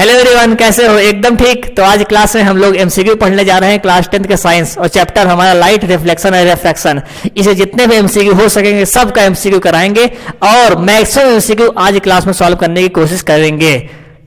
Hello everyone, कैसे हो? एकदम ठीक। तो आज क्लास में हम लोग एमसीक्यू पढ़ने जा रहे हैं क्लास 10 के साइंस, और चैप्टर हमारा लाइट, रिफ्लेक्शन और रिफ्रैक्शन। इसे जितने भी एमसीक्यू हो सकेंगे सबका एमसीक्यू कराएंगे और मैक्सिमम एमसीक्यू आज क्लास में सॉल्व करने की कोशिश करेंगे।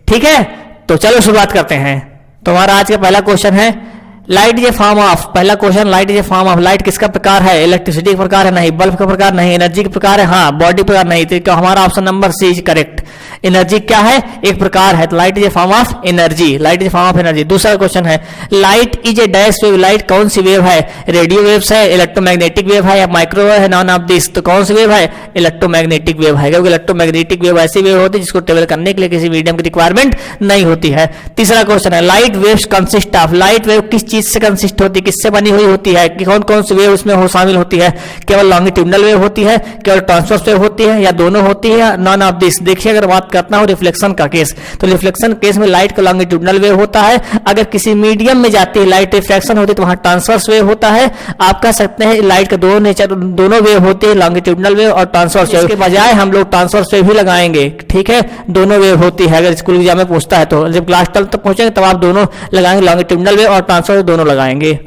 ठीक है, तो चलो शुरुआत करते हैं। तो हमारा आज का पहला क्वेश्चन है light is a form of. पहला question, light is a form of. Light किसका प्रकार है? इलेक्ट्रिसिटी का प्रकार है? नहीं। बल्ब का प्रकार? नहीं। एनर्जी का प्रकार है? हाँ। बॉडी प्रकार? नहीं। तो हमारा option number C is correct. Energy क्या है? एक प्रकार है। तो light is a form of energy. Light is a form of energy. दूसरा क्वेश्चन है light is a dash wave. Light कौन सी वेव है? रेडियो वेव्स है, इलेक्ट्रोमैग्नेटिक वेव है या माइक्रोवेव है? None of this. तो कौन सी वेव है? इलेक्ट्रोमैग्नेटिक वेव है, क्योंकि इलेक्ट्रोमैग्नेटिक वेव ऐसी वेव होती है जिसको ट्रेवल करने के लिए किसी मीडियम की रिक्वायरमेंट नहीं होती है। तीसरा क्वेश्चन है light waves consist of. Light wave किस चीज से कंसिस्ट होती है, किससे बनी हुई होती है, कि कौन कौन सी वेव उसमें हो शामिल होती है? केवल लॉन्गिट्यूडनल वेव होती है, केवल ट्रांसवर्स वेव होती है, या दोनों होती है? None of this. देखिए, अगर बात करता हूं रिफ्लेक्शन का केस, तो रिफ्लेक्शन केस में लाइट का लॉन्गिट्यूडनल वेव होता है। अगर किसी मीडियम में जाती है लाइट, रिफ्रैक्शन होती है, तो वहां ट्रांसवर्स वेव होता है। आप कह सकते हैं लाइट का दो नेचर, दोनों वेव होती है, लॉन्गिट्यूडनल वेव और ट्रांसवर्स वेव। इसके बजाय हम लोग ट्रांसवर्स वेव ही लगाएंगे। ठीक है, दोनों वेव होती है। अगर स्कूल एग्जाम में पूछता है तो जब क्लास 12 तक पहुंचेंगे तब आप दोनों लगाएंगे, लॉन्गिट्यूडनल वेव और ट्रांसवर्स दोनों लगाएंगे।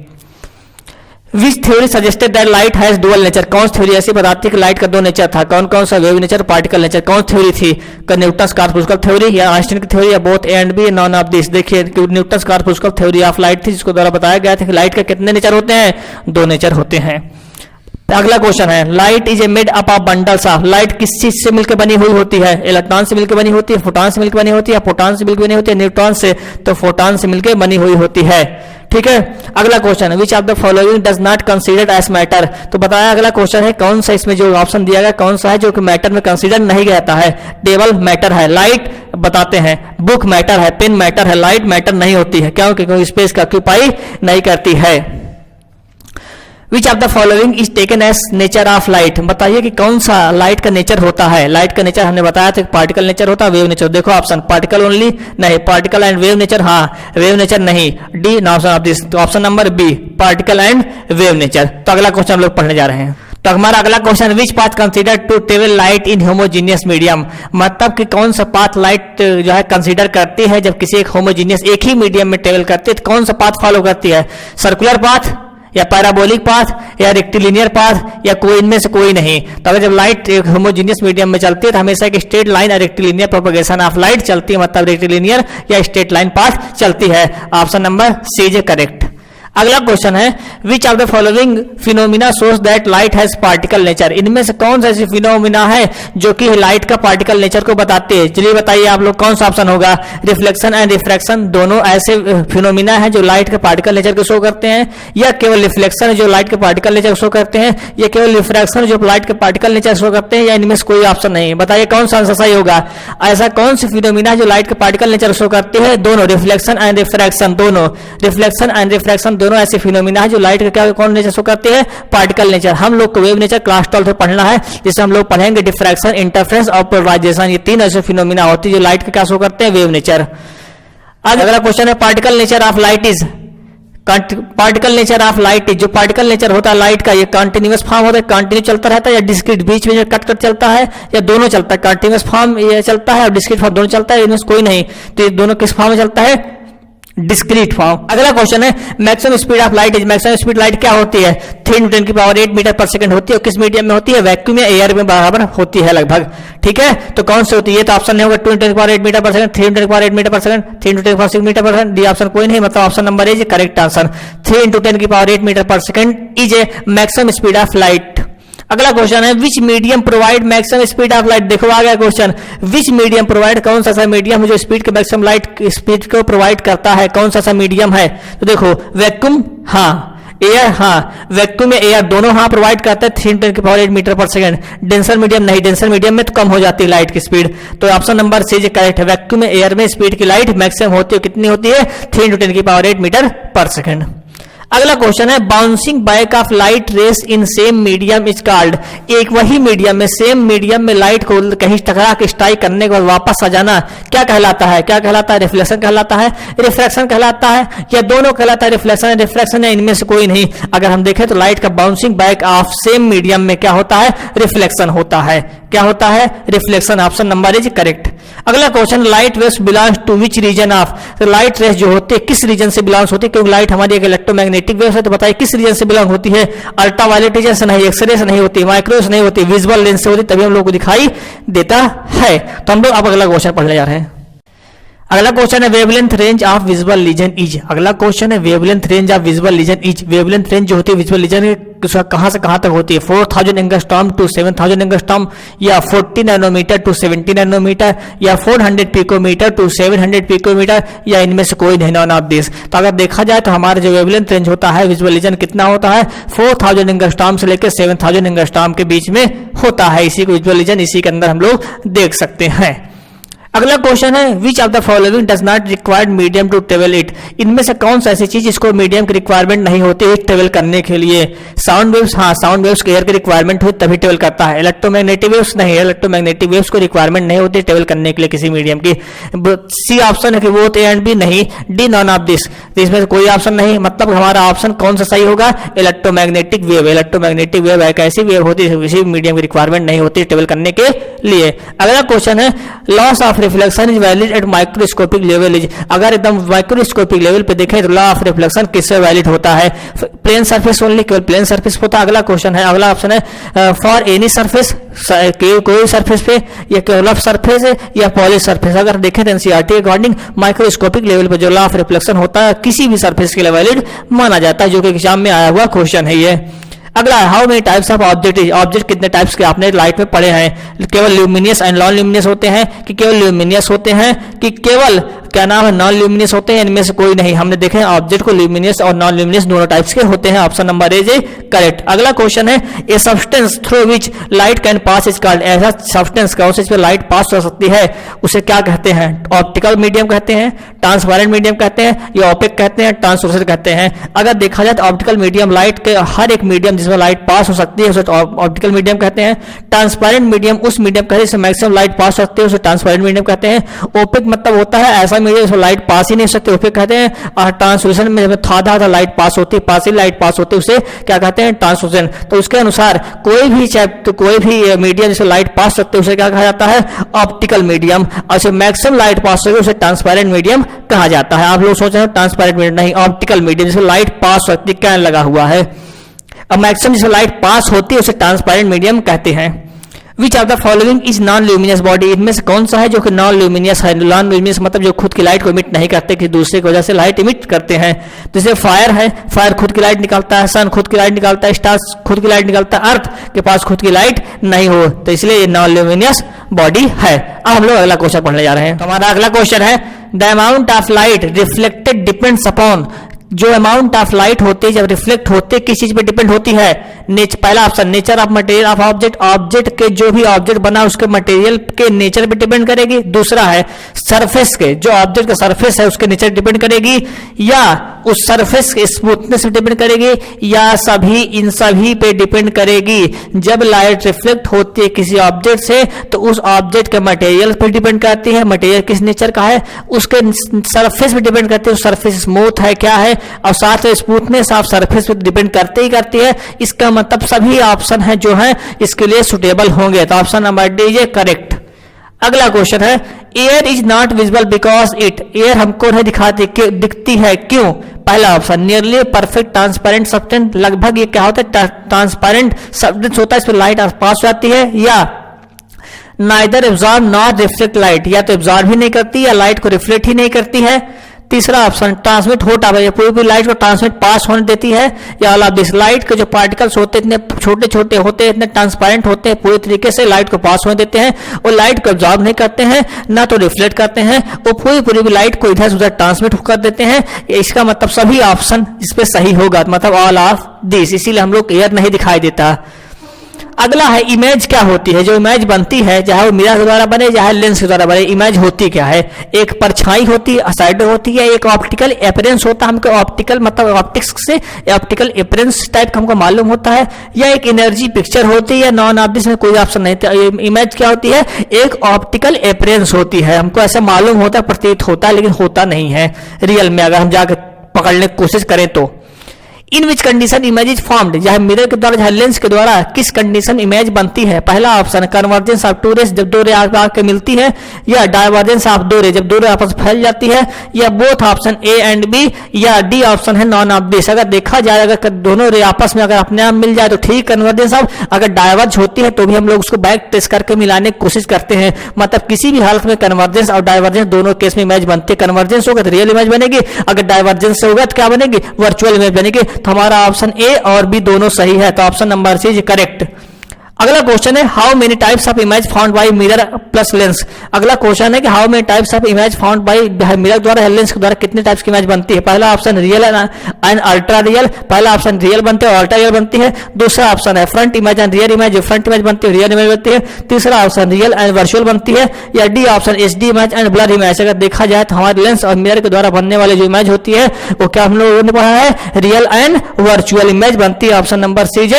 विच theory suggested that light has dual nature. कौन सी थ्योरी ऐसी बताती है कि लाइट का दो नेचर था? कौन कौन सा? Wave nature, particle nature. कौन थ्योरी थी? न्यूटन्स कार्पस्कल थ्योरी या आइंस्टीन की थ्योरी या both A and B? None of this. देखिए, Newton's corpuscle theory of light थी, जिसको द्वारा बताया गया था कि लाइट का कितने नेचर होते हैं? दो नेचर होते हैं। अगला क्वेश्चन है light is A made up of bundles of. Light किस चीज से मिलकर बनी हुई होती है? इलेक्ट्रॉन से मिलकर बनी होती है, फोटॉन से मिलकर बनी होती है, या फोटॉन से मिलकर बनी होती है न्यूट्रॉन से? तो फोटॉन से मिलकर बनी हुई होती है। ठीक है, अगला क्वेश्चन है which of the following does not considered as matter. तो बताया, अगला क्वेश्चन है कौन सा इसमें जो ऑप्शन दिया गया कौन सा है जो कि मैटर में कंसीडर नहीं रहता है? टेबल मैटर है, लाइट बताते हैं, बुक मैटर है, पेन मैटर है, लाइट मैटर नहीं होती है। क्यों? क्योंकि स्पेस का ऑक्यूपाई नहीं करती है। Which of the following is taken as nature of light. बताइए कि कौन सा लाइट का नेचर होता है? लाइट का नेचर हमने बताया था, पार्टिकल नेचर होता है, वेव नेचर। देखो ऑप्शन, पार्टिकल ओनली नहीं, पार्टिकल एंड वेव नेचर हाँ, वेव नेचर नहीं। D option of this. तो option number B, particle and wave nature. तो अगला क्वेश्चन हम लोग पढ़ने जा रहे हैं। तो हमारा अगला question, which path consider to travel light in homogeneous medium. मतलब कि कौन सा पाथ लाइट जो है कंसीडर करती है जब किसी एक होमोजीनियस, एक ही मीडियम में ट्रेवल करती है, तो कौन सा पाथ फॉलो करती है? सर्कुलर पाथ या पैराबोलिक पाथ या रेक्टिलिनियर पाथ, या कोई इनमें से कोई नहीं? तो अगर जब लाइट एक होमोजीनियस मीडियम में चलती है तो हमेशा एक स्ट्रेट लाइन और रेक्टिलिनियर प्रोपगेशन ऑफ लाइट चलती है, मतलब रेक्टिलिनियर या स्ट्रेट लाइन पाथ चलती है। Option number C is correct. अगला क्वेश्चन है which of the following phenomena shows that light has particle nature. इनमें से कौन सा ऐसी फिनोमिना है जो कि लाइट का पार्टिकल नेचर को बताते हैं? चलिए बताइए आप लोग, कौन सा ऑप्शन होगा? रिफ्लेक्शन एंड रिफ्रैक्शन दोनों ऐसे फिनोमिना है जो लाइट का पार्टिकल नेचर को शो करते हैं, या केवल रिफ्लेक्शन जो लाइट के पार्टिकल नेचर को शो करते हैं, या केवल रिफ्रैक्शन जो लाइट के पार्टिकल नेचर शो करते हैं, या इनमें से कोई ऑप्शन नहीं? बताइए कौन सा आंसर सही होगा? ऐसा कौन सी फिनोमिना है जो लाइट के पार्टिकल नेचर शो करती है? दोनों, रिफ्लेक्शन एंड रिफ्रैक्शन दोनों। रिफ्लेक्शन एंड रिफ्रैक्शन दोनों ऐसे फिनोमिना जो लाइट का क्या कौन नेचर शो करते हैं? Particle nature. हम लोग को वेव नेचर क्लास 12 में पढ़ना है, जिसे हम लोग पढ़ेंगे डिफ्रैक्शन, इंटरफेरेंस और पोलराइजेशन। ये तीन ऐसे फिनोमिना होती है जो लाइट का क्या शो करते हैं? Wave nature. अगला क्वेश्चन है particle nature of light is. Particle nature of light is, जो पार्टिकल नेचर होता है लाइट का, ये कंटिन्यूअस फॉर्म होता है, कंटिन्यू चलता रहता है, या डिस्क्रीट बीच में जो कट कर चलता है, या दोनों चलता है? कंटिन्यूअस फॉर्म ये चलता है और डिस्क्रीट फॉर्म दोनों चलता है, इनमें कोई नहीं। तो ये दोनों किस फॉर्म में चलता है? Discrete form. अगला क्वेश्चन है maximum speed of light is. Maximum speed light क्या होती है? 3 × 10⁸ मीटर पर सेकंड होती है। किस मीडियम में होती है? वैक्यूम या एयर में बराबर होती है लगभग। ठीक है, तो कौन सी होती है? तो ऑप्शन नहीं होगा 2 × 10⁸ मीटर पर सेकंड, 3 × 10⁸ मीटर पर सेकंड, 3 × 10⁶ मीटर पर सेकंड। डी ऑप्शन कोई नहीं, मतलब option number is correct answer. 3 × 10⁸ metre पर second is a maximum speed of light. अगला क्वेश्चन है which medium provide maximum speed of light. देखो आ गया क्वेश्चन, विच मीडियम प्रोवाइड, कौन सा मीडियम है जो स्पीड के मैक्सिमम लाइट स्पीड को प्रोवाइड करता है? कौन सा मीडियम है? तो देखो वैक्यूम हाँ, एयर हाँ, वैक्यूम में एयर दोनों हाँ प्रोवाइड करता है 3 × 10⁸ मीटर पर सेकंड। डेंसर मीडियम नहीं, डेंसर मीडियम में तो कम हो जाती है लाइट की स्पीड। तो ऑप्शन नंबर सी करेक्ट है। वैक्यूम में एयर में स्पीड की लाइट मैक्सिमम होती है, कितनी होती है? 3 × 10⁸ मीटर पर सेकंड। अगला क्वेश्चन है bouncing back of light rays in same medium is called. एक वही मीडियम में, सेम मीडियम में लाइट को कहीं टकरा के स्ट्राइक करने के बाद वापस आ जाना क्या कहलाता है? क्या कहलाता है? रिफ्लेक्शन कहलाता है, रिफ्रैक्शन कहलाता है, या दोनों कहलाता है? रिफ्लेक्शन रिफ्रैक्शन है, इनमें से कोई नहीं। अगर हम देखें तो लाइट का bouncing back of same medium में क्या होता है? रिफ्लेक्शन होता है। क्या होता है? Reflection. Option number is correct. अगला question, light waves belongs to which region of, तो लाइट रेस जो होते हैं किस रीजन से बिलोंग्स होती है? क्योंकि लाइट हमारी एक इलेक्ट्रोमैग्नेटिक वेव है, तो बताइए किस रीजन से बिलोंग होती है? अल्ट्रावायलेट रीजन से नहीं, एक्सरे से नहीं होती, माइक्रो से नहीं होती, विजुअल लेंस से होती, तभी हम लोग को दिखाई देता है। तो हम लोग अब अगला क्वेश्चन पढ़ने जा रहे हैं। अगला क्वेश्चन है wavelength range of visual region is. अगला क्वेश्चन है wavelength range of visual region is. Wavelength range जो होती है विजुअल लीजन कहां से कहां तक होती है? 4000 एंगस्ट्रॉम टू 7000 एंगस्ट्रॉम, या 40 नैनोमीटर टू 70 नैनोमीटर, या 400 पिकोमीटर टू 700 पिकोमीटर, या इनमें से कोई नहीं, नॉन ऑफ दिस। तो अगर देखा जाए तो हमारा जो वेवलेंथ रेंज होता है विजुअल लीजन कितना होता है? 4000 एंगस्ट्रॉम से लेकर 7000 एंगस्ट्रॉम के बीच में होता है। इसी को विजुअल लीजन इसी के अंदर हम लोग देख सकते हैं। अगला क्वेश्चन है which of the following does not required medium to travel it. इनमें से कौन सा ऐसी चीज जिसको मीडियम की रिक्वायरमेंट नहीं होती है ट्रेवल करने के लिए? साउंड वेव्स, हाँ साउंड वेव्स के एयर की रिक्वायरमेंट हो तभी ट्रेवल करता है। इलेक्ट्रोमैग्नेटिक वेव्स नहीं, इलेक्ट्रोमैग्नेटिक वेव्स को रिक्वायरमेंट नहीं होती ट्रेवल करने के लिए किसी मीडियम की। सी ऑप्शन है कि वो ए एंड बी नहीं, डी नॉन ऑफ दिस। इसमें कोई ऑप्शन नहीं, मतलब हमारा ऑप्शन कौन सा सही होगा? Electromagnetic wave. इलेक्ट्रोमैग्नेटिक वेव एक ऐसी वेव होती है किसी मीडियम की रिक्वायरमेंट नहीं होती ट्रेवल करने के लिए। अगला क्वेश्चन है laws of reflection is valid at microscopic level is. अगर एकदम माइक्रोस्कोपिक लेवल पे देखें तो लॉ ऑफ रिफ्लेक्शन किससे वैलिड होता है? प्लेन सरफेस ओनली, केवल प्लेन सरफेस होता है। अगला क्वेश्चन है, अगला ऑप्शन है फॉर एनी सरफेस, कोई सरफेस पे, या केवल सरफेस है, या पॉलिश सरफेस। अगर देखें तो एनसीईआरटी के अकॉर्डिंग माइक्रोस्कोपिक लेवल पे जो लॉ ऑफ रिफ्लेक्शन होता है किसी भी सरफेस के लिए वैलिड माना जाता है, जो कि एग्जाम में आया हुआ क्वेश्चन है ये। अगला how many types of object is. Object कितने टाइप्स के आपने लाइट में पढ़े हैं? केवल ल्यूमिनियस एंड नॉन ल्यूमिनियस होते हैं, कि केवल ल्यूमिनियस होते हैं, कि केवल क्या नाम है नॉन ल्यूमिनियस होते हैं? इनमें से कोई नहीं। हमने देखे ऑब्जेक्ट को ल्यूमिनियस और नॉन ल्यूमिनियस दोनों टाइप्स के होते हैं। Option number is correct. अगला क्वेश्चन है a substance through which light can pass is called. ऐसा सब्सटेंस कौन से लाइट पास हो सकती है उसे क्या कहते हैं? ऑप्टिकल मीडियम कहते हैं, ट्रांसपेरेंट मीडियम कहते हैं, या ओपेक कहते हैं, ट्रांसलूसेंट कहते हैं। अगर देखा जाए तो ऑप्टिकल मीडियम लाइट के हर एक मीडियम जिसमें लाइट पास हो सकती है उसे ऑप्टिकल मीडियम कहते हैं। ट्रांसपेरेंट मीडियम उस मीडियम कहते हैं जिसमें मैक्सिमम लाइट पास हो सकती है उसे ट्रांसपेरेंट मीडियम कहते हैं। ओपेक मतलब होता है ऐसा मीडियम जिसमें लाइट पास ही नहीं सकते, ओपेक कहते हैं। और ट्रांसलूसेंट में थोड़ा लाइट पास होती है, पास लाइट पास होती है, उसे क्या कहते हैं? ट्रांसलूसेंट। तो उसके अनुसार कोई भी मीडियम जिसमें लाइट पास सकते है उसे क्या कहा जाता है? Optical medium. और मैक्सिमम लाइट पास होगी उसे ट्रांसपेरेंट मीडियम कहा जाता है। आप लोग सोच रहे हैं ट्रांसपेरेंट मीडियम नहीं, ऑप्टिकल मीडियम जिसमें लाइट पास होती है, क्या लगा हुआ है। अब मैक्सिमम जिसमें लाइट पास होती है उसे ट्रांसपेरेंट मीडियम कहते हैं। विच of the following is non luminous body. इनमें से कौन सा है जो कि नॉन ल्यूमिनियस है? नॉन ल्यूमिनियस मतलब जो खुद की लाइट को इमिट नहीं करते, किसी दूसरे की वजह से लाइट इमिट करते हैं। जैसे फायर है, फायर खुद की लाइट निकालता है, सन खुद की लाइट निकालता है, स्टार्स खुद की लाइट निकालता है, अर्थ के पास खुद की लाइट नहीं हो, तो इसलिए ये नॉन ल्यूमिनियस बॉडी है। अब हम लोग अगला क्वेश्चन पढ़ने जा रहे हैं। तो हमारा अगला क्वेश्चन है the amount of light reflected depends upon. जो अमाउंट ऑफ लाइट होती है जब रिफ्लेक्ट होते है किस चीज पे डिपेंड होती है? पहला option nature of material of object. Object के जो भी ऑब्जेक्ट बना उसके मटेरियल के नेचर पे डिपेंड करेगी। दूसरा है सरफेस के, जो ऑब्जेक्ट का सरफेस है उसके नेचर डिपेंड करेगी, या उस सरफेस के स्मूथनेस पे डिपेंड करेगी, या सभी, इन सभी पे डिपेंड करेगी। जब लाइट रिफ्लेक्ट होती है किसी ऑब्जेक्ट से तो उस ऑब्जेक्ट के मटेरियल पे डिपेंड करती है, मटेरियल किस नेचर का है, उसके सरफेस पे डिपेंड करती है, सरफेस स्मूथ है क्या है, और साथ में स्मूथनेस ऑफ सरफेस पे डिपेंड करते ही करती है। इसका मतलब सभी ऑप्शन है जो है इसके लिए सुटेबल होंगे, तो option number D is correct. अगला क्वेश्चन है air is not visible because it. Air हमको नहीं दिखाती, दिखती है क्यों? पहला option nearly perfect transparent substance. लगभग ये क्या होता है? ट्रांसपेरेंट सब्सटेंस होता है, इस पर लाइट पास हो जाती है। या neither absorb not reflect light, या तो एब्जॉर्ब ही नहीं करती या लाइट को रिफ्लेक्ट ही नहीं करती है। तीसरा ऑप्शन ट्रांसमिट होता है, पूरी पूरी लाइट को ट्रांसमिट पास होने देती है। या ऑल ऑफ दिस, लाइट के जो पार्टिकल्स होते हैं इतने छोटे छोटे होते हैं, इतने ट्रांसपेरेंट होते हैं, पूरी तरीके से लाइट को पास होने देते हैं और लाइट को एब्जॉर्ब नहीं करते हैं ना तो रिफ्लेक्ट करते हैं, वो पूरी पूरी भी लाइट को इधर उधर ट्रांसमिट कर देते हैं। इसका मतलब सभी ऑप्शन इस पे सही होगा, मतलब ऑल ऑफ दिस। इसीलिए हम लोग एयर नहीं दिखाई देता। अगला है इमेज क्या होती है? जो इमेज बनती है चाहे वो मिरर के द्वारा बने चाहे लेंस के द्वारा बने, इमेज होती क्या है? एक परछाई होती है, शैडो होती है, एक ऑप्टिकल अपीयरेंस होता है। हमको ऑप्टिकल मतलब ऑप्टिक्स से ऑप्टिकल अपीयरेंस टाइप का हमको मालूम होता है, या एक एनर्जी पिक्चर होती है, या नॉन ऑफ दिस में कोई ऑप्शन नहीं था। इमेज क्या होती है? एक ऑप्टिकल अपीयरेंस होती है। हमको ऐसा मालूम होता है, प्रतीत होता है, लेकिन होता नहीं है रियल में, अगर हम जाकर पकड़ने की कोशिश करें तो। In which condition image is formed, जहां मिरर के द्वारा, जहां लेंस के द्वारा किस कंडीशन इमेज बनती है। पहला option convergence of two rays, जब दो रे आके मिलती है, या डाइवर्जेंस ऑफ दो रे, जब दो रे आपस में फैल जाती है, या both option A and B, या डी ऑप्शन है नॉन ऑफ दिस। अगर देखा जाए अगर दोनों रे आपस में अगर अपने आप मिल जाए तो ठीक कन्वर्जेंस ऑफ, अगर डाइवर्ज होती है तो भी हम लोग उसको बैक टेस्ट करके मिलाने की कोशिश करते हैं। मतलब किसी भी हालत में कन्वर्जेंस और डाइवर्जेंस दोनों केस में इमेज बनती है। कन्वर्जेंस होगा तो रियल इमेज बनेगी, अगर डाइवर्जेंस होगा तो क्या बनेगी, वर्चुअल इमेज बनेगी। तो हमारा ऑप्शन ए और बी दोनों सही है, तो option number C is correct. अगला क्वेश्चन है how many types of image found by mirror plus lens. अगला क्वेश्चन है कि how many types of image found by mirror द्वारा लेंस के द्वारा कितने टाइप्स की इमेज बनती है। पहला option real and ultra real, पहला ऑप्शन रियल बनते हैं और अल्ट्रा रियल बनती है। दूसरा ऑप्शन है front image and rear image, जो फ्रंट इमेज बनती है रियल इमेज बनती है। तीसरा ऑप्शन रियल एंड वर्चुअल बनती है, या D option HD image and blur image. अगर देखा जाए तो हमारे लेंस और मिरर के द्वारा बनने वाली जो इमेज होती है वो क्या हम लोगों ने पढ़ा है, रियल एंड वर्चुअल इमेज बनती है। Option number C is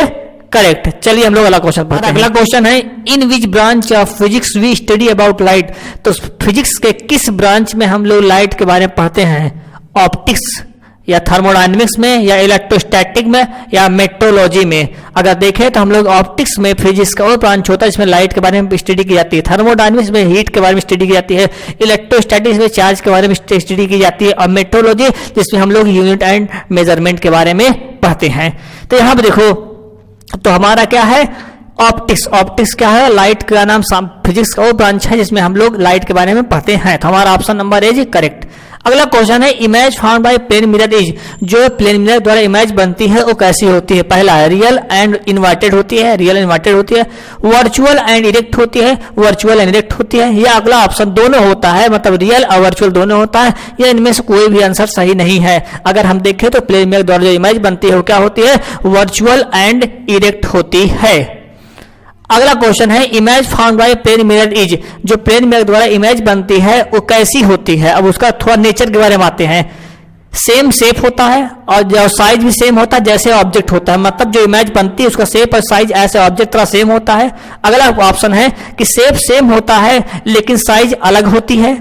correct. चलिए हम लोग अगला क्वेश्चन पढ़ते हैं। अगला क्वेश्चन है in which branch of physics we study about light. तो फिजिक्स के किस ब्रांच में हम लोग लाइट के बारे में पढ़ते हैं, ऑप्टिक्स या थर्मोडायनेमिक्स में या इलेक्ट्रोस्टैटिक में या मेट्रोलॉजी में। अगर देखें तो हम लोग ऑप्टिक्स में फिजिक्स का वो ब्रांच होता है जिसमें लाइट के बारे में स्टडी की जाती है, थर्मोडायनेमिक्स में हीट के बारे में स्टडी की जाती है, इलेक्ट्रोस्टैटिक्स में चार्ज के बारे में स्टडी की जाती है, और मेट्रोलॉजी जिसमें हम लोग यूनिट एंड मेजरमेंट के बारे में पढ़ते हैं। तो यहाँ पे देखो तो हमारा क्या है, ऑप्टिक्स। ऑप्टिक्स क्या है, लाइट का नाम, फिजिक्स का वो ब्रांच है जिसमें हम लोग लाइट के बारे में पढ़ते हैं। तो हमारा ऑप्शन नंबर ए करेक्ट। अगला क्वेश्चन है image found by plane mirror is, जो प्लेन मिरर द्वारा इमेज बनती है वो कैसी होती है। पहला है रियल एंड इन्वर्टेड होती है, रियल इन्वर्टेड होती है, वर्चुअल एंड इरेक्ट होती है, वर्चुअल एंड इरेक्ट होती है, या अगला ऑप्शन दोनों होता है, मतलब रियल और वर्चुअल दोनों होता है, या इनमें से कोई भी आंसर सही नहीं है। अगर हम देखें तो प्लेन मिरर द्वारा जो इमेज बनती है वो क्या होती है, वर्चुअल एंड इरेक्ट होती है। अगला क्वेश्चन है image found by plane mirror is, जो प्लेन मिरर द्वारा इमेज बनती है वो कैसी होती है। अब उसका थोड़ा नेचर के बारे में आते हैं। सेम शेप होता है और जो साइज भी सेम होता है जैसे ऑब्जेक्ट होता है, मतलब जो इमेज बनती है उसका शेप और साइज ऐसे ऑब्जेक्ट तरह सेम होता है। अगला ऑप्शन है कि शेप सेम होता है लेकिन साइज अलग होती है।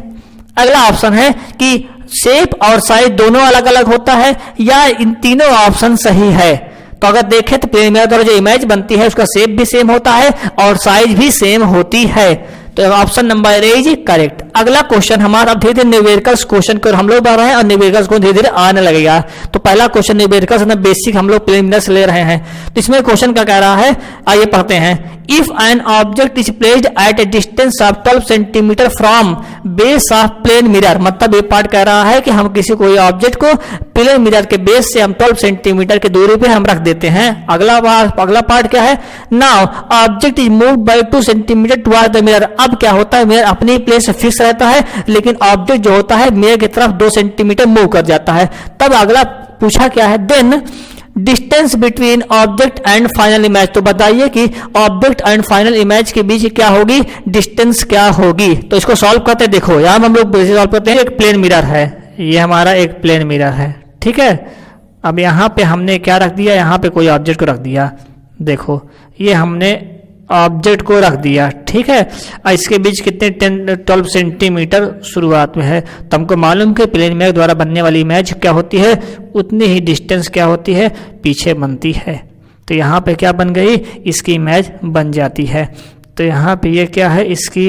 अगला ऑप्शन है कि शेप और साइज दोनों अलग अलग होता है, या इन तीनों ऑप्शन सही है। तो अगर देखें तो प्लेन मिरर द्वारा जो इमेज बनती है उसका शेप भी सेम होता है और साइज भी सेम होती है। तो option number A is correct. अगला क्वेश्चन हमारा धीरे धीरे न्यूमेरिकल्स क्वेश्चन को हम लोग बढ़ रहे हैं और न्यूमेरिकल्स को धीरे धीरे आने लगेगा। तो पहला क्वेश्चन न्यूमेरिकल्स में बेसिक हम लोग प्रीलिमिनरी से ले रहे हैं। तो इसमें क्वेश्चन क्या कह रहा है, आइए पढ़ते हैं। If an object is placed at a distance of 12 centimetre from base of plane mirror, मतलब ये पार्ट कह रहा है कि हम किसी कोई ऑब्जेक्ट को प्लेन मिरर के बेस से हम 12 सेंटीमीटर की दूरी पे हम रख देते हैं। अगला पार्ट क्या है, now object is moved by 2 centimetre toward the mirror. अब क्या होता है, मिरर अपनी प्लेस से फिक्स रहता है लेकिन ऑब्जेक्ट जो होता है मिरर की तरफ 2 सेंटीमीटर मूव कर जाता है। तब अगला पूछा क्या है, then distance between object and final image. तो बताइए कि ऑब्जेक्ट एंड फाइनल इमेज के बीच क्या होगी, डिस्टेंस क्या होगी। तो इसको सॉल्व करते हैं। देखो यहां हम लोग सॉल्व करते हैं। एक प्लेन मिरर है, ये हमारा एक प्लेन मिरर है, ठीक है। अब यहाँ पे हमने क्या रख दिया, यहाँ पे कोई ऑब्जेक्ट को रख दिया। देखो ये हमने ऑब्जेक्ट को रख दिया, ठीक है। इसके बीच कितने 12 सेंटीमीटर शुरुआत में है। तो हमको मालूम कि प्लेन मिरर द्वारा बनने वाली इमेज क्या होती है, उतनी ही डिस्टेंस क्या होती है, पीछे बनती है। तो यहाँ पे क्या बन गई, इसकी इमेज बन जाती है। तो यहाँ पे ये क्या है, इसकी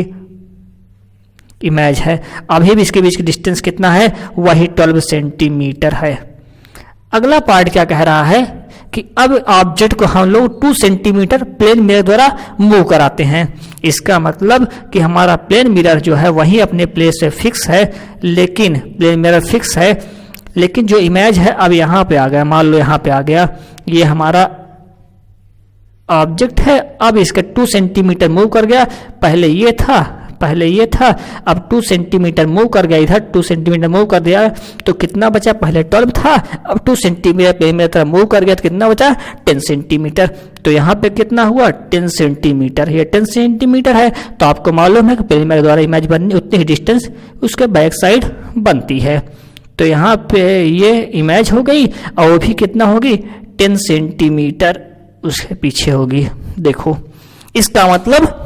इमेज है। अभी भी इसके बीच की डिस्टेंस कितना है, वही 12 सेंटीमीटर है। अगला पार्ट क्या कह रहा है कि अब ऑब्जेक्ट को हम लोग 2 सेंटीमीटर प्लेन मिरर द्वारा मूव कराते हैं। इसका मतलब कि हमारा प्लेन मिरर जो है वही अपने प्लेस से फिक्स है, लेकिन प्लेन मिरर फिक्स है लेकिन जो इमेज है अब यहाँ पे आ गया। मान लो यहाँ पे आ गया, ये हमारा ऑब्जेक्ट है, अब इसका 2 सेंटीमीटर मूव कर गया। पहले ये था, अब 2 सेंटीमीटर मूव कर गया, इधर 2 सेंटीमीटर मूव कर दिया तो कितना बचा, पहले 12 था, अब 2 सेंटीमीटर प्लेन मिरर तरफ मूव कर गया तो कितना बचा, 10 सेंटीमीटर। तो यहाँ पे कितना हुआ, 10 सेंटीमीटर। ये 10 सेंटीमीटर है। तो आपको मालूम है कि प्लेन मिरर द्वारा इमेज बननी उतनी ही डिस्टेंस उसके बैक साइड बनती है। तो यहाँ पे ये इमेज हो गई और वो भी कितना होगी, 10 सेंटीमीटर उसके पीछे होगी। देखो इसका मतलब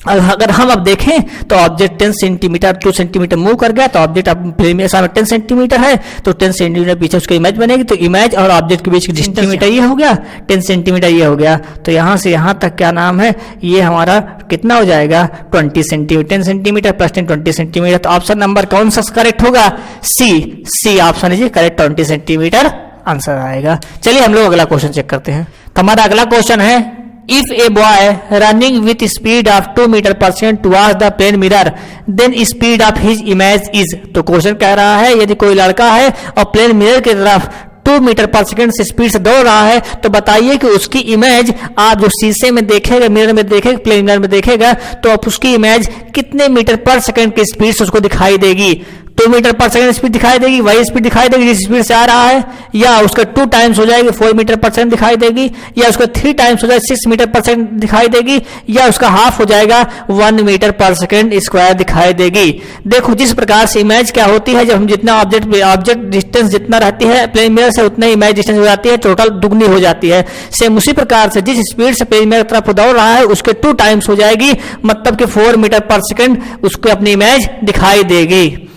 अगर हम अब देखें तो ऑब्जेक्ट 10 सेंटीमीटर 2 सेंटीमीटर मूव कर गया, तो ऑब्जेक्ट अब प्लेन में 10 सेंटीमीटर है, तो 10 सेंटीमीटर पीछे उसकी इमेज बनेगी, तो इमेज और ऑब्जेक्ट के बीच की डिस्टेंस ये हो गया 10 सेंटीमीटर ये हो गया, तो यहाँ से यहाँ तक क्या नाम है, ये हमारा कितना हो जाएगा 20 सेंटीमीटर, 10 सेंटीमीटर प्लस 10 20 सेंटीमीटर। तो ऑप्शन नंबर कौन सा करेक्ट होगा, सी ऑप्शन है करेक्ट, 20 सेंटीमीटर आंसर आएगा। चलिए हम लोग अगला क्वेश्चन चेक करते हैं। तो हमारा अगला क्वेश्चन है, if a boy running with speed of 2 metre पर second towards the plane mirror then speed of his image is, तो क्वेश्चन कह रहा है यदि कोई लड़का है और प्लेन मिरर की तरफ 2 मीटर पर सेकेंड से स्पीड से दौड़ रहा है, तो बताइए कि उसकी इमेज आप जो शीशे में देखेगा, मिरर में देखेगा, प्लेन मिरर में देखेगा, तो आप उसकी इमेज कितने मीटर पर सेकेंड की स्पीड से उसको दिखाई देगी। 2 मीटर पर सेकंड स्पीड दिखाई देगी, वही स्पीड दिखाई देगी जिस स्पीड से आ रहा है, या उसका 2 टाइम्स हो जाएगी 4 मीटर पर सेकंड दिखाई देगी, या उसका 3 टाइम्स हो जाएगा 6 मीटर पर सेकंड दिखाई देगी, या उसका हाफ हो जाएगा 1 मीटर पर सेकंड स्क्वायर दिखाई देगी। देखो जिस प्रकार से इमेज क्या होती है, जब हम जितना ऑब्जेक्ट डिस्टेंस जितना रहती है प्लेन मिरर से उतना इमेज डिस्टेंस हो जाती है, टोटल दुगनी हो जाती है। सेम उसी प्रकार से जिस स्पीड से प्लेन मिरर की तरफ दौड़ रहा है उसके 2 टाइम्स हो जाएगी, मतलब कि 4 मीटर पर सेकंड उसको अपनी इमेज दिखाई देगी।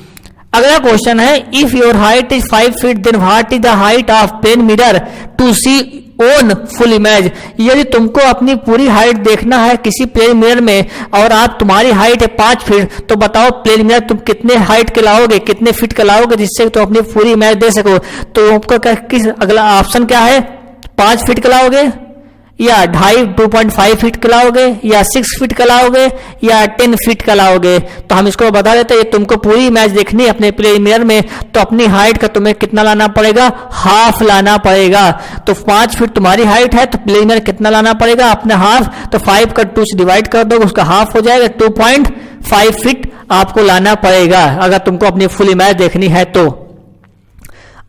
अगला क्वेश्चन है, if your height is 5 feet then what is the height of plane mirror to see own full image. यदि तुमको अपनी पूरी हाइट देखना है किसी प्लेन मिरर में और आप तुम्हारी हाइट है 5 फीट, तो बताओ प्लेन मिरर तुम कितने हाइट के लाओगे, कितने फीट का लाओगे जिससे तुम अपनी पूरी इमेज दे सको। तो आपका किस अगला ऑप्शन क्या है, 5 फीट का लाओगे, या 2.5 फीट का लाओगे, या 6 फीट का लाओगे, या 10 फीट का लाओगे। तो हम इसको बता देते हैं, तुमको पूरी इमेज देखनी है अपने प्लेन मिरर में, तो अपनी हाइट का तुम्हें कितना लाना पड़ेगा, हाफ लाना पड़ेगा। तो 5 फीट तुम्हारी हाइट है तो प्लेन मिरर कितना लाना पड़ेगा, अपने हाफ, तो 5 का 2 से डिवाइड कर दो, उसका हाफ हो जाएगा 2.5 फीट आपको लाना पड़ेगा अगर तुमको अपनी फुल इमेज देखनी है तो।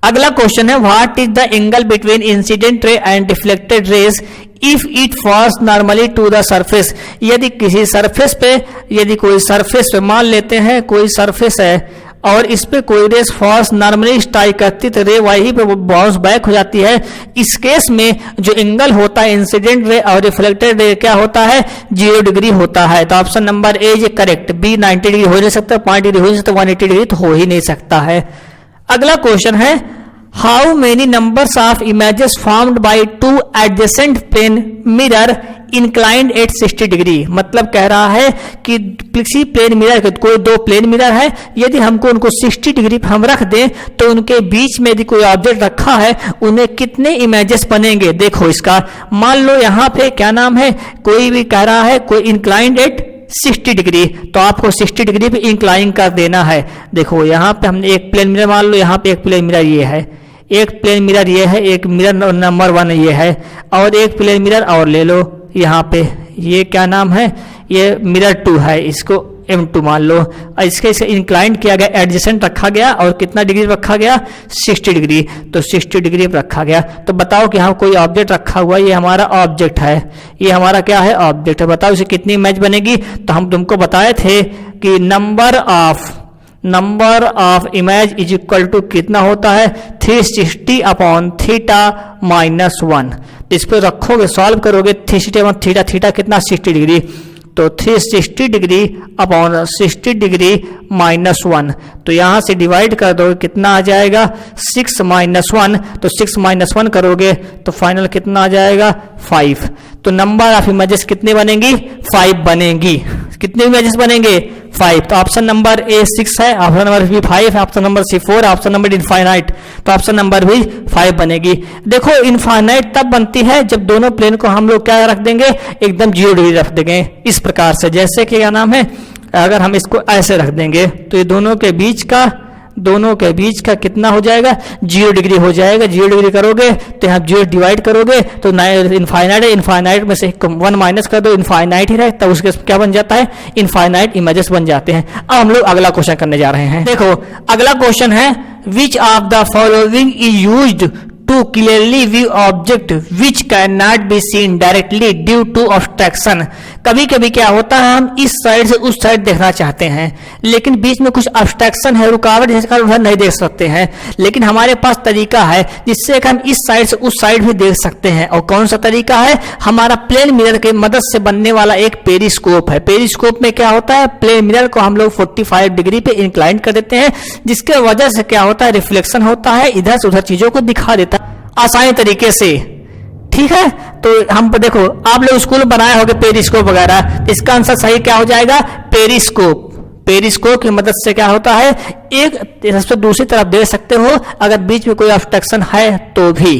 अगला क्वेश्चन है, what is the angle between incident ray and reflected rays if it falls normally to the surface. यदि किसी सरफेस पे, यदि कोई सरफेस पे मान लेते हैं कोई सरफेस है और इस पे कोई रेस फॉल्स नॉर्मली स्ट्राइक करती तो रे वही पे बाउंस बैक हो जाती है। इस केस में जो एंगल होता है इंसिडेंट रे और रिफ्लेक्टेड रे क्या होता है, 0 डिग्री होता है। तो option number A is correct, B 90 degree हो नहीं सकता, 5 डिग्री हो नहीं सकता, 180 डिग्री तो हो ही नहीं सकता है। अगला क्वेश्चन है, how many numbers of images formed by 2 adjacent plane mirror inclined at 60 degree. मतलब कह रहा है कि किसी प्लेन मिरर के कोई 2 प्लेन मिरर है, यदि हमको उनको 60 डिग्री पर हम रख दें तो उनके बीच में यदि कोई ऑब्जेक्ट रखा है उन्हें कितने इमेजेस बनेंगे। देखो इसका मान लो यहाँ पे क्या नाम है, कोई भी कह रहा है कोई इंक्लाइंड एट 60 डिग्री, तो आपको 60 डिग्री पे इंक्लाइन कर देना है। देखो यहाँ पे हमने एक प्लेन मिरर मान लो, यहाँ पे एक प्लेन मिरर ये है, एक प्लेन मिरर ये है, एक मिरर नंबर 1 ये है, और एक प्लेन मिरर और ले लो यहाँ पे, ये क्या नाम है, ये मिरर 2 है, इसको M2 मान लो। इसके इसे इंक्लाइन किया गया, एडजेसेंट रखा गया और कितना डिग्री रखा गया, 60 डिग्री। तो 60 डिग्री पर रखा गया। तो बताओ कि यहाँ कोई ऑब्जेक्ट रखा हुआ, ये हमारा ऑब्जेक्ट है, ये हमारा क्या है, ऑब्जेक्ट है। बताओ इसे कितनी इमेज बनेगी। तो हम तुमको बताए थे कि number of image is equal to कितना होता है, 360 अपॉन थीटा माइनस 1। इस पर रखोगे, सॉल्व करोगे, 360 अपॉन थीटा, थीटा कितना 60 डिग्री, तो 360 डिग्री अपॉन 60 डिग्री माइनस 1। तो यहां से डिवाइड कर दोगे कितना आ जाएगा, 6 माइनस 1। तो 6 माइनस 1 करोगे तो फाइनल कितना आ जाएगा, 5। तो नंबर ऑफ इमेजेस कितने बनेंगी, 5 बनेंगी। कितने इमेजेस बनेंगे, 5। तो ऑप्शन नंबर ए 6 है, ऑप्शन नंबर बी 5 है, option number C 4, option number infinite. तो ऑप्शन नंबर बी 5 बनेगी। देखो इनफाइनाइट तब बनती है जब दोनों प्लेन को हम लोग क्या रख देंगे, एकदम 0 डिग्री रख देंगे इस प्रकार से। जैसे कि क्या नाम है, अगर हम इसको ऐसे रख देंगे तो ये दोनों के बीच का कितना हो जाएगा, 0 डिग्री हो जाएगा। 0 डिग्री करोगे तो यहाँ 0 डिवाइड करोगे तो इनफाइनाइट है, इनफाइनाइट में से 1 माइनस कर दो, इनफाइनाइट ही रहे, तब उसके क्या बन जाता है, इनफाइनाइट इमेजेस बन जाते हैं। अब हम लोग अगला क्वेश्चन करने जा रहे हैं। देखो अगला क्वेश्चन है, which of the following is used to clearly view object which cannot be seen directly due to obstruction। कभी कभी क्या होता है, हम इस साइड से उस साइड देखना चाहते हैं लेकिन बीच में कुछ ऑब्स्ट्रक्शन है, रुकावट जिसके कारण उधर नहीं देख सकते हैं, लेकिन हमारे पास तरीका है जिससे हम इस साइड से उस साइड भी देख सकते हैं। और कौन सा तरीका है? हमारा प्लेन मिरर की मदद से बनने वाला एक पेरिस्कोप है। पेरिस्कोप में क्या होता है, प्लेन मिरर को हम लोग 45 डिग्री पे इंक्लाइन कर देते हैं, जिसके वजह से क्या होता है, रिफ्लेक्शन होता है, इधर से उधर चीजों को दिखा देता है आसानी तरीके से। ठीक है, तो हम देखो आप लोग स्कूल में बनाए होंगे पेरिस्कोप वगैरह, इसका आंसर सही क्या हो जाएगा? पेरिस्कोप। पेरिस्कोप की मदद से क्या होता है, एक सबसे दूसरी तरफ देख सकते हो अगर बीच में कोई ऑब्स्ट्रक्शन है तो भी।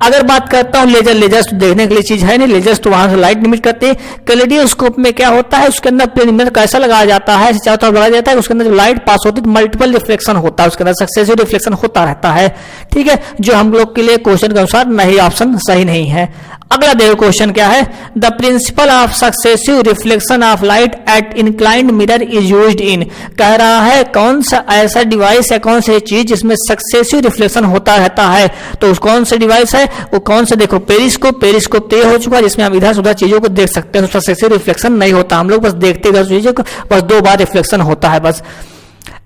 अगर बात करता हूं लेजर, लेजर्स तो देखने के लिए चीज है नहीं, लेजर्स तो वहां से लाइट निमिट करते हैं। कैलेडोस्कोप में क्या होता है, उसके अंदर प्लेन मिरर कैसा लगाया जाता है, चारों तरफ लगाया जाता है, उसके अंदर जब लाइट पास होती है तो मल्टीपल रिफ्लेक्शन होता है, उसके अंदर सक्सेसिव रिफ्लेक्शन होता रहता है। ठीक है, जो हम लोग के लिए क्वेश्चन के अनुसार नहीं, ऑप्शन सही नहीं है। अगला देखो क्वेश्चन क्या है, the principle of successive reflection of light at inclined mirror is used in. कह रहा है कौन सा ऐसा डिवाइस है, कौन सी चीज जिसमें सक्सेसिव रिफ्लेक्शन होता रहता है, तो उस कौन सा डिवाइस है वो कौन सा? देखो पेरिस्कोप। पेरिस्कोप तो ये हो चुका है जिसमें हम इधर से उधर चीजों को देख सकते हैं, सक्सेसिव रिफ्लेक्शन नहीं होता, हम लोग बस देखते हैं चीजों को, बस 2 बार रिफ्लेक्शन होता है बस।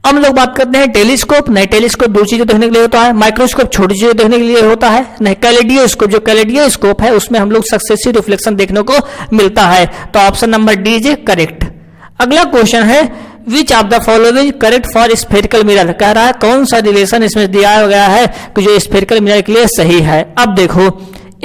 अब हम लोग बात करते हैं टेलीस्कोप। नहीं, टेलीस्कोप 2 चीजें देखने के लिए होता है, माइक्रोस्कोप छोटी चीजें देखने के लिए होता है, नहीं कैलेडोस्कोप, जो कैलेडोस्कोप है उसमें हम लोग सक्सेसिव रिफ्लेक्शन देखने को मिलता है। तो option number D is correct. अगला क्वेश्चन है which of the following correct for spherical mirror. कह रहा है कौन सा रिलेशन इसमें दिया गया है कि जो स्फेरिकल मिरर के लिए सही है। अब देखो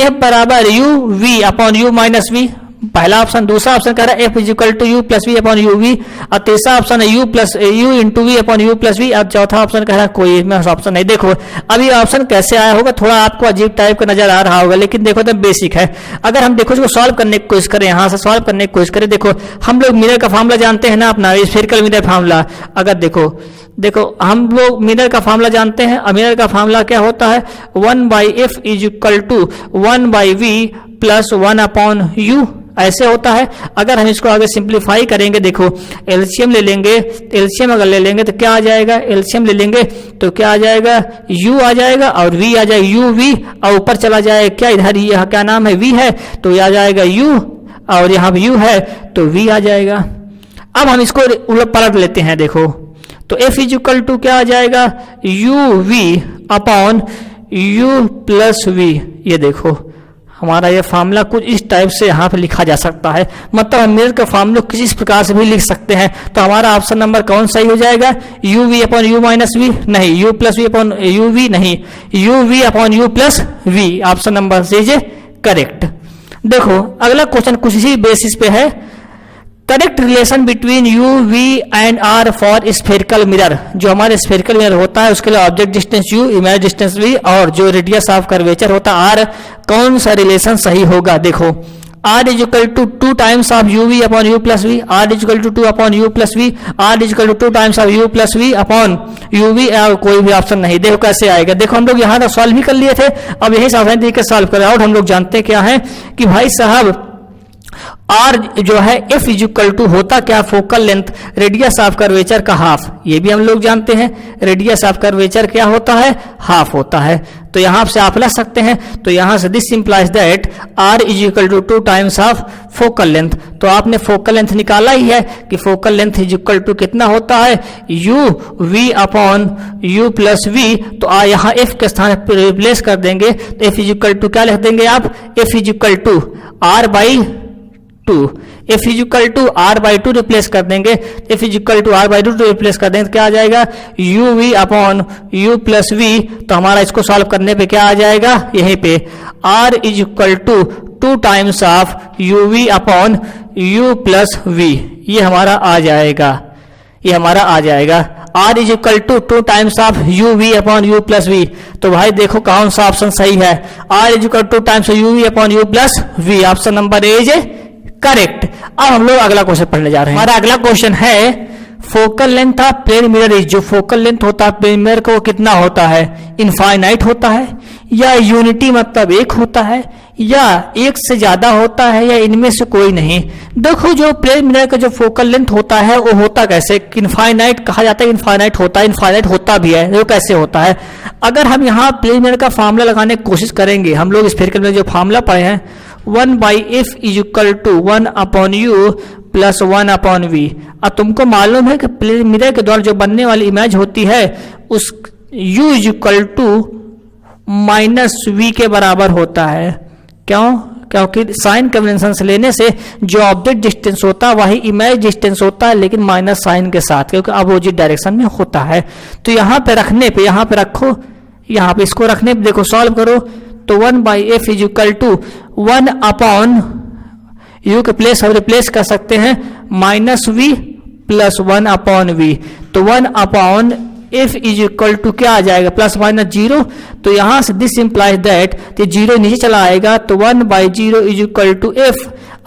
F बराबर U we upon you minus V, पहला ऑप्शन। दूसरा ऑप्शन कह रहा है F is equal to U plus we upon you V, और तीसरा ऑप्शन है U into V upon you plus V, और चौथा ऑप्शन कह रहा है कोई इसमें ऑप्शन नहीं। देखो अभी ऑप्शन कैसे आया होगा, थोड़ा आपको अजीब टाइप का नजर आ रहा होगा, लेकिन देखो तो बेसिक है। अगर हम देखो इसको सॉल्व करने की कोशिश करें, यहां से सॉल्व करने की कोशिश करें, देखो हम लोग मिरर का फॉर्मूला जानते हैं ना अपना, स्फेरिकल मिरर फॉर्मूला। अगर देखो हम लोग मिरर का फॉर्मूला जानते हैं, और मिरर का फॉर्मूला क्या होता है, 1/f is equal to 1/v plus 1 upon u, ऐसे होता है। अगर हम इसको आगे सिंप्लीफाई करेंगे, देखो एलसीएम ले लेंगे, एलसीएम अगर ले लेंगे तो क्या आ जाएगा, एलसीएम ले लेंगे तो क्या आ जाएगा, u आ जाएगा और v आ जाएगा, u v, और ऊपर चला जाएगा क्या, इधर यह क्या नाम है, v है, तो यह आ जाएगा u, और यहाँ u है तो v आ जाएगा। अब हम इसको उलट पलट लेते हैं, देखो तो f इज इक्वल टू क्या आ जाएगा, you we upon you plus V. ये देखो हमारा ये फार्मूला कुछ इस टाइप से यहाँ पे लिखा जा सकता है, मतलब हम मिरर का फार्मूला किसी इस प्रकार से भी लिख सकते हैं। तो हमारा ऑप्शन नंबर कौन सही हो जाएगा, you we upon you minus v नहीं, u plus we upon you v नहीं, u we upon you plus we, option number C is correct. देखो अगला क्वेश्चन कुछ इसी बेसिस पे है, correct relation between u v and r for spherical mirror. जो हमारे स्फेरिकल मिरर होता है उसके लिए object distance u, image distance v, और जो रेडियस ऑफ कर्वेचर होता है आर, कौन सा रिलेशन सही होगा। देखो R is equal to 2 times of U we upon you plus V, R is equal to 2 upon you plus V, R is equal to 2 times of U plus we upon you V, और कोई भी option नहीं। देखो कैसे आएगा, देखो हम लोग यहाँ तक सॉल्व भी कर लिए थे, अब यही सावधानी तरीके सॉल्व कर। और हम लोग जानते क्या है कि भाई साहब आर जो है एफ इज इक्वल टू होता क्या, focal length, radius of curvature का हाफ, ये भी हम लोग जानते हैं, रेडियस ऑफ कर्वेचर क्या होता है, हाफ होता है। तो यहां से आप लग सकते हैं, तो यहां से this implies that R is equal to 2 times of focal length. तो आपने फोकल लेंथ निकाला ही है कि focal length is equal to कितना होता है, U we upon you plus V. तो यहाँ एफ के स्थान पर रिप्लेस कर देंगे, तो एफ इज इक्वल टू क्या लिख देंगे आप, F is equal to R by 2, F is equal to R by 2 replace कर देंगे, F is equal to R by 2 replace कर देंगे तो क्या आ जाएगा, you we upon you plus V. तो हमारा इसको सॉल्व करने पे क्या आ जाएगा, यहीं पे R is equal to 2 times of U we upon you plus V, ये हमारा आ जाएगा, ये हमारा आ जाएगा R is equal to 2 times of U we upon you plus V. तो भाई देखो कौन सा ऑप्शन सही है, R is equal to 2 times U we upon you plus we, option number A is correct. अब हम लोग अगला क्वेश्चन पढ़ने जा रहे हैं। हमारा अगला क्वेश्चन है focal length of plane mirror is, जो फोकल लेंथ होता है प्लेन मिरर को कितना होता है, इनफाइनाइट होता है या यूनिटी मतलब 1 होता है या एक से ज्यादा होता है या इनमें से कोई नहीं। देखो जो प्लेन मिरर का जो फोकल लेंथ होता है वो होता कैसे, इनफाइनाइट कहा जाता है, इनफाइनाइट होता है, इनफाइनाइट होता भी है। वो कैसे होता है, अगर हम यहाँ प्लेन मिरर का फार्मूला लगाने की कोशिश करेंगे, हम लोग स्फेरिकल मिरर जो फार्मूला पढ़े हैं 1/f is equal to 1/u plus 1/v। अब तुमको मालूम है कि प्लेन मिरर के द्वारा जो बनने वाली इमेज होती है उस u is equal to -v के बराबर होता है। क्यों, क्योंकि साइन कन्वेंशन से लेने से जो ऑब्जेक्ट डिस्टेंस होता है वही इमेज डिस्टेंस होता है, लेकिन माइनस साइन के साथ, क्योंकि अपोजिट डायरेक्शन में होता है। तो यहाँ पे रखने पे, यहाँ पे रखो, यहाँ पे इसको रखने पे देखो सॉल्व करो तो 1/f is equal to 1/u के प्लेस हम रिप्लेस कर सकते हैं -v प्लस 1/v। तो 1/f इज इक्वल टू क्या आ जाएगा, प्लस माइनस 0। तो यहां से दिस इंप्लाइज दैट, तो 0 नीचे चला आएगा तो 1/0 इज इक्वल टू f,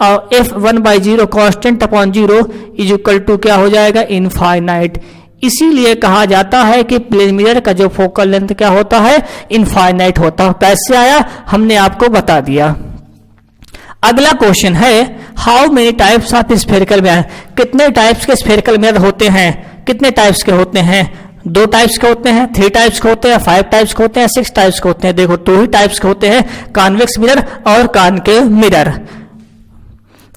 और f 1/0 constant upon 0 is equal to क्या हो जाएगा, इनफाइनाइट। इसीलिए कहा जाता है कि प्लेन मिरर का जो फोकल लेंथ क्या होता है, इनफाइनाइट होता है। कैसे आया हमने आपको बता दिया। अगला क्वेश्चन है how many types of spherical mirror, कितने टाइप्स के स्फेरिकल मिरर होते हैं, कितने टाइप्स के होते हैं, 2 टाइप्स के होते हैं, 3 टाइप्स के होते हैं, 5 टाइप्स के होते हैं, 6 टाइप्स के होते हैं। देखो 2 ही टाइप्स के होते हैं, कॉन्वेक्स मिरर और concave mirror.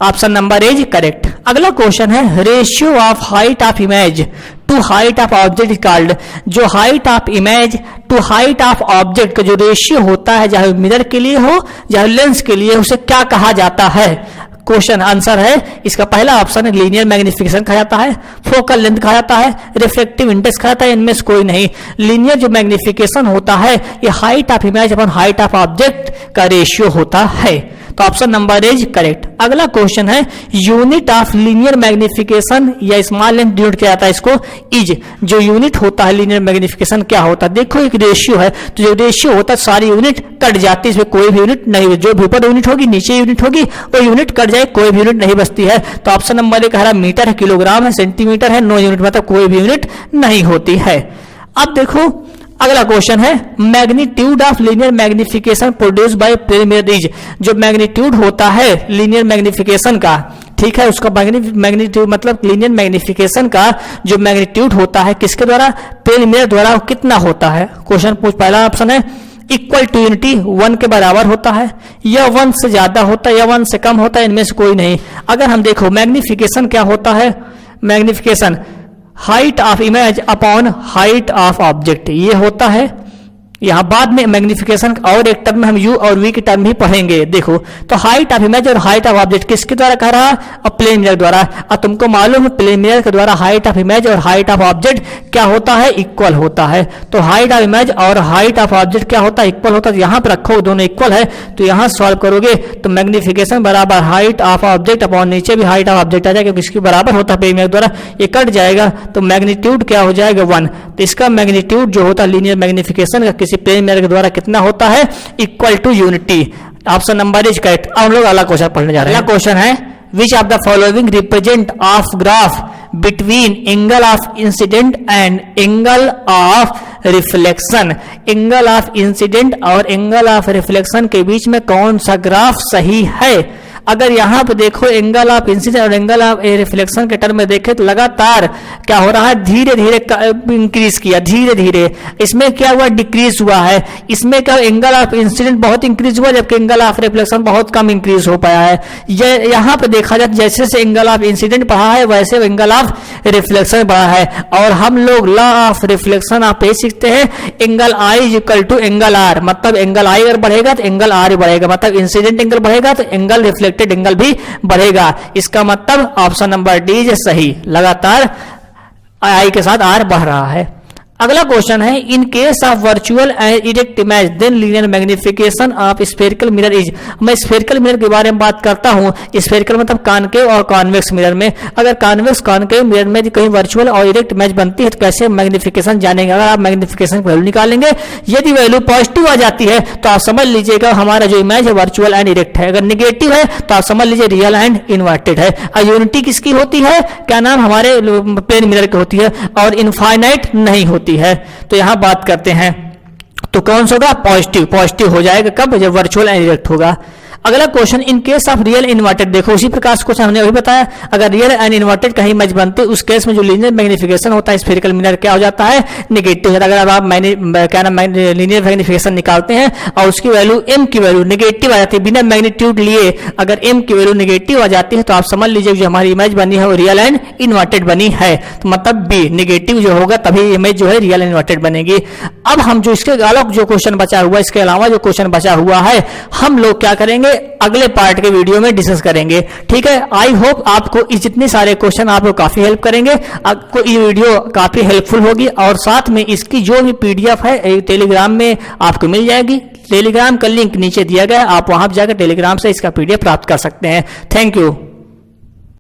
Option number is correct. अगला क्वेश्चन है ratio of height of image to height of object is called. जो height of image to height of object का जो रेशियो होता है, चाहे मिरर के लिए हो चाहे लेंस के लिए, उसे क्या कहा जाता है। क्वेश्चन आंसर है इसका पहला ऑप्शन है लीनियर मैग्निफिकेशन कहा जाता है, फोकल लेंथ कहा जाता है, रिफ्लेक्टिव इंडेक्स कहा जाता है, इनमें से कोई नहीं। लीनियर जो मैग्निफिकेशन होता है ये height of image upon height of object का रेशियो होता है। तो ऑप्शन नंबर इज करेक्ट। अगला क्वेश्चन है यूनिट ऑफ लीनियर मैग्निफिकेशन या स्मॉल लेंथ यूनिट क्या आता है इसको, इज। जो यूनिट होता है लीनियर मैग्निफिकेशन क्या होता है, देखो एक रेशियो है, तो जो रेशियो होता है सारी यूनिट कट जाती है, इसमें कोई भी यूनिट नहीं, जो भी ऊपर यूनिट होगी नीचे यूनिट होगी वो यूनिट कट जाए, कोई भी यूनिट नहीं बचती है। तो ऑप्शन नंबर एक कह रहा मीटर है, किलोग्राम है, सेंटीमीटर है, 9 यूनिट मतलब कोई भी यूनिट नहीं होती है। अब देखो अगला क्वेश्चन है magnitude of linear magnification produce by plane mirror is. जो मैग्नीट्यूड होता है लीनियर मैग्निफिकेशन का, ठीक है, उसका मैग्नीट्यूड मतलब लीनियर मैग्निफिकेशन का जो मैग्नीट्यूड होता है किसके द्वारा, प्लेन मिरर द्वारा, कितना होता है। क्वेश्चन पहला ऑप्शन है इक्वल टू यूनिटी 1 के बराबर होता है, या 1 से ज्यादा होता है, या 1 से कम होता है, इनमें से कोई नहीं। अगर हम देखो मैग्निफिकेशन क्या होता है, magnification height of image upon height of object, ये होता है। यहां बाद में मैग्निफिकेशन और एक टर्म हम u और v की टर्म भी पढ़ेंगे। देखो तो हाइट ऑफ इमेज और हाइट ऑफ ऑब्जेक्ट किसके द्वारा कह रहा है, और प्लेन मिरर द्वारा। और तुमको मालूम है प्लेन मिरर के द्वारा हाइट ऑफ इमेज और हाइट ऑफ ऑब्जेक्ट क्या होता है, इक्वल होता है। तो हाइट ऑफ इमेज और हाइट ऑफ ऑब्जेक्ट क्या होता है, इक्वल होता है। यहां पर रखो दोनों इक्वल है, तो यहां सॉल्व करोगे तो मैग्निफिकेशन बराबर हाइट ऑफ ऑब्जेक्ट अपॉन नीचे भी हाइट ऑफ ऑब्जेक्ट आ जाएगा, क्योंकि इसके बराबर होता है प्लेन मिरर द्वारा, ये कट जाएगा तो मैग्नीट्यूड क्या हो जाएगा 1। तो इसका मैग्नीट्यूड जो होता है लीनियर मैग्निफिकेशन का किसी प्लेन मिरर के द्वारा कितना होता है, equal to unity. Option number is correct. अब हम लोग अगला क्वेश्चन पढ़ने जा रहे हैं। अगला क्वेश्चन है which of the following represent of graph between angle of incident and angle of reflection. Angle of incident और एंगल ऑफ रिफ्लेक्शन के बीच में कौन सा ग्राफ सही है। अगर यहां पे देखो एंगल ऑफ इंसिडेंट और एंगल ऑफ रिफ्लेक्शन के टर्म में देखें तो लगातार क्या हो रहा है, धीरे धीरे इंक्रीज किया, धीरे धीरे। इसमें क्या हुआ, डिक्रीज हुआ है। इसमें क्या एंगल ऑफ इंसिडेंट बहुत इंक्रीज हुआ, जबकि एंगल ऑफ रिफ्लेक्शन बहुत कम इंक्रीज हो पाया है। ये यहाँ पे देखा जाए जैसे जैसे एंगल ऑफ इंसिडेंट बढ़ा है वैसे एंगल ऑफ रिफ्लेक्शन बढ़ा है। और हम लोग लॉ ऑफ रिफ्लेक्शन आप ये सीखते हैं, angle I is equal to angle R. मतलब एंगल आई अगर बढ़ेगा तो एंगल आर बढ़ेगा, मतलब इंसिडेंट एंगल बढ़ेगा तो एंगल रिफ्लेक्टेड एंगल भी बढ़ेगा। इसका मतलब ऑप्शन नंबर डी इज सही, लगातार आई के साथ आर बढ़ रहा है। अगला क्वेश्चन है in case of virtual and erect image then linear magnification of spherical mirror is. मैं स्फेरिकल मिरर के बारे में बात करता हूं। स्फेरिकल मतलब कॉनकेव और कॉन्वेक्स मिरर में। अगर कॉन्वेक्स कॉनकेव मिरर में कहीं वर्चुअल और इरेक्ट इमेज बनती है तो कैसे मैग्निफिकेशन जानेंगे। अगर आप मैग्निफिकेशन वैल्यू निकालेंगे, यदि वैल्यू पॉजिटिव आ जाती है तो आप समझ लीजिएगा हमारा जो इमेज है वर्चुअल एंड इरेक्ट है। अगर निगेटिव है तो आप समझ लीजिए रियल एंड इन्वर्टेड है। और यूनिटी किसकी होती है, क्या नाम, हमारे प्लेन मिरर की होती है, और इनफाइनाइट नहीं होती है। तो यहां बात करते हैं तो कौन सा होगा, पॉजिटिव। पॉजिटिव हो जाएगा कब, जब वर्चुअल एंड इरेक्ट होगा। अगला question, in case of real inverted, देखो उसी प्रकार से क्वेश्चन हमने अभी बताया, अगर रियल एंड इन्वर्टेड का इमेज बनते उस केस में जो लीनियर मैग्निफिकेशन होता है स्फेरिकल मिरर क्या हो जाता है, नेगेटिव होता है। अगर आप क्या नाम लीनियर मैग्निफिकेशन निकालते हैं और उसकी वैल्यू m की वैल्यू नेगेटिव आ जाती है, बिना मैग्नीट्यूड लिए अगर m की वैल्यू नेगेटिव आ जाती है तो आप समझ लीजिए जो हमारी इमेज बनी है वो रियल एंड इन्वर्टेड बनी है। तो मतलब बी, नेगेटिव जो होगा तभी इमेज जो है रियल एंड इन्वर्टेड बनेगी। अब हम जो इसके अलग जो क्वेश्चन बचा हुआ है, इसके अलावा जो क्वेश्चन बचा हुआ है, हम लोग क्या करेंगे अगले पार्ट के वीडियो में डिस्कस करेंगे। ठीक है, आई होप आपको इस जितने सारे क्वेश्चन आपको काफी हेल्प करेंगे, आपको ये वीडियो काफी हेल्पफुल होगी और साथ में इसकी जो भी पीडीएफ है टेलीग्राम में आपको मिल जाएगी। टेलीग्राम का लिंक नीचे दिया गया है, आप वहां जाकर टेलीग्राम से इसका पीडीएफ प्राप्त कर सकते हैं। Thank you.